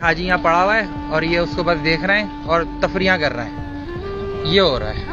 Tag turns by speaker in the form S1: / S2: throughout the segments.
S1: हाजी यहाँ पड़ा हुआ है और ये उसको बस देख रहे हैं और तफरियां कर रहे हैं। ये हो रहा है,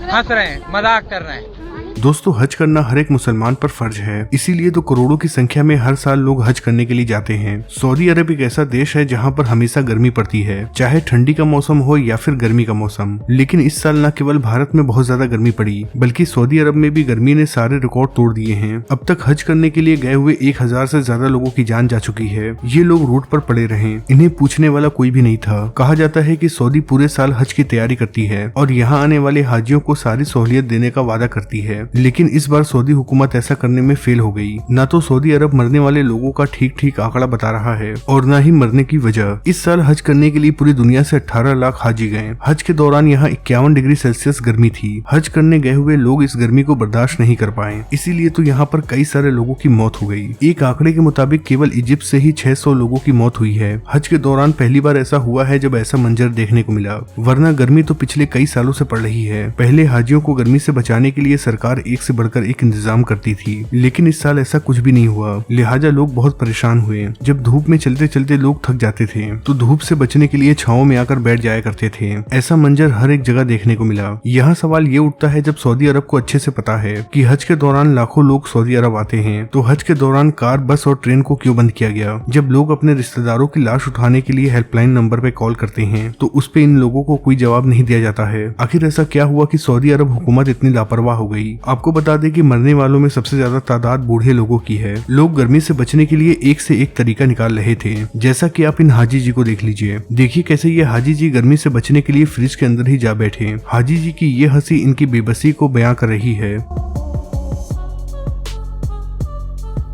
S1: हंस रहे हैं, मजाक कर रहे हैं।
S2: दोस्तों, हज करना हर एक मुसलमान पर फर्ज है, इसीलिए तो करोड़ों की संख्या में हर साल लोग हज करने के लिए जाते हैं। सऊदी अरब एक ऐसा देश है जहां पर हमेशा गर्मी पड़ती है, चाहे ठंडी का मौसम हो या फिर गर्मी का मौसम। लेकिन इस साल न केवल भारत में बहुत ज्यादा गर्मी पड़ी, बल्कि सऊदी अरब में भी गर्मी ने सारे रिकॉर्ड तोड़ दिए हैं। अब तक हज करने के लिए गए हुए 1000 से ज्यादा लोगों की जान जा चुकी है। ये लोग रोड पर पड़े रहे, इन्हें पूछने वाला कोई भी नहीं था। कहा जाता है कि सऊदी पूरे साल हज की तैयारी करती है और यहाँ आने वाले हाजियों को सारी सहूलियत देने का वादा करती है, लेकिन इस बार सऊदी हुकूमत ऐसा करने में फेल हो गई। न तो सऊदी अरब मरने वाले लोगों का ठीक ठीक आंकड़ा बता रहा है और न ही मरने की वजह। इस साल हज करने के लिए पूरी दुनिया से 18 लाख हाजी गए। हज के दौरान यहाँ 51 डिग्री सेल्सियस गर्मी थी। हज करने गए हुए लोग इस गर्मी को बर्दाश्त नहीं कर पाए, इसीलिए तो यहाँ पर कई सारे लोगों की मौत हो गई। एक आंकड़े के मुताबिक केवल इजिप्ट से ही 600 लोगों की मौत हुई है। हज के दौरान पहली बार ऐसा हुआ है जब ऐसा मंजर देखने को मिला, वरना गर्मी तो पिछले कई सालों से पड़ रही है। पहले हाजियों को गर्मी से बचाने के लिए सरकार एक से बढ़कर एक इंतजाम करती थी, लेकिन इस साल ऐसा कुछ भी नहीं हुआ, लिहाजा लोग बहुत परेशान हुए। जब धूप में चलते चलते लोग थक जाते थे तो धूप से बचने के लिए छांव में आकर बैठ जाया करते थे। ऐसा मंजर हर एक जगह देखने को मिला। यहाँ सवाल ये उठता है, जब सऊदी अरब को अच्छे से पता है कि हज के दौरान लाखों लोग सऊदी अरब आते हैं, तो हज के दौरान कार, बस और ट्रेन को क्यों बंद किया गया? जब लोग अपने रिश्तेदारों की लाश उठाने के लिए हेल्पलाइन नंबर पे कॉल करते हैं तो उस पे इन लोगों को कोई जवाब नहीं दिया जाता है। आखिर ऐसा क्या हुआ कि सऊदी अरब हुकूमत इतनी लापरवाह हो गई? आपको बता दें कि मरने वालों में सबसे ज्यादा तादाद बूढ़े लोगों की है। लोग गर्मी से बचने के लिए एक से एक तरीका निकाल रहे थे, जैसा कि आप इन हाजी जी को देख लीजिए। देखिए कैसे ये हाजी जी गर्मी से बचने के लिए फ्रिज के अंदर ही जा बैठे। हाजी जी की ये हंसी इनकी बेबसी को बयां कर रही है।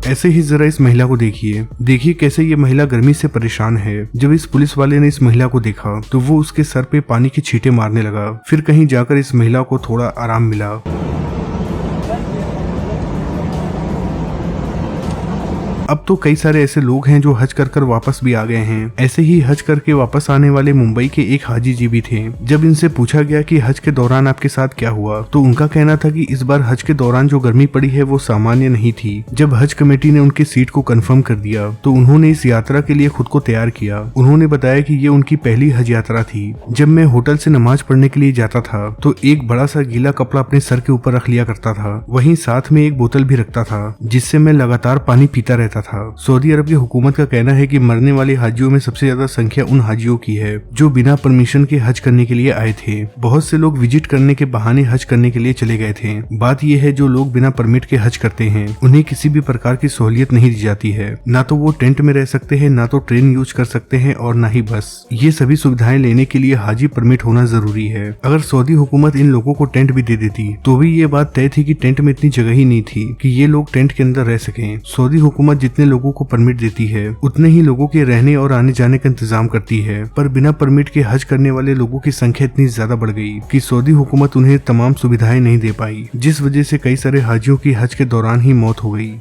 S2: ऐसे ही जरा इस महिला को देखिए कैसे ये महिला गर्मी से परेशान है। जब इस पुलिस वाले ने इस महिला को देखा तो वो उसके सर पे पानी के छींटे मारने लगा। फिर कहीं जाकर इस महिला को थोड़ा आराम मिला। अब तो कई सारे ऐसे लोग हैं जो हज कर वापस भी आ गए हैं। ऐसे ही हज करके वापस आने वाले मुंबई के एक हाजी जी भी थे। जब इनसे पूछा गया कि हज के दौरान आपके साथ क्या हुआ, तो उनका कहना था कि इस बार हज के दौरान जो गर्मी पड़ी है वो सामान्य नहीं थी। जब हज कमेटी ने उनकी सीट को कंफर्म कर दिया तो उन्होंने इस यात्रा के लिए खुद को तैयार किया। उन्होंने बताया कि ये उनकी पहली हज यात्रा थी। जब मैं होटल से नमाज पढ़ने के लिए जाता था तो एक बड़ा सा गीला कपड़ा अपने सर के ऊपर रख लिया करता था, वहीं साथ में एक बोतल भी रखता था जिससे मैं लगातार पानी पीता रहता था। सऊदी अरब की हुकूमत का कहना है कि मरने वाले हाजियों में सबसे ज्यादा संख्या उन हाजियों की है जो बिना परमिशन के हज करने के लिए आए थे। बहुत से लोग विजिट करने के बहाने हज करने के लिए चले गए थे। बात यह है, जो लोग बिना परमिट के हज करते हैं उन्हें किसी भी प्रकार की सहूलियत नहीं दी जाती है। ना तो वो टेंट में रह सकते हैं, ना तो ट्रेन यूज कर सकते हैं और ना ही बस। ये सभी सुविधाएं लेने के लिए हाजी परमिट होना जरूरी है। अगर सऊदी हुकूमत इन लोगों को टेंट भी दे देती तो भी ये बात तय थी कि टेंट में इतनी जगह ही नहीं थी कि ये लोग टेंट के अंदर रह सकें। सऊदी हुकूमत जितने लोगों को परमिट देती है उतने ही लोगों के रहने और आने जाने का इंतजाम करती है, पर बिना परमिट के हज करने वाले लोगों की संख्या इतनी ज्यादा बढ़ गई कि सऊदी हुकूमत उन्हें तमाम सुविधाएं नहीं दे पाई, जिस वजह से कई सारे हाजियों की हज के दौरान ही मौत हो गई।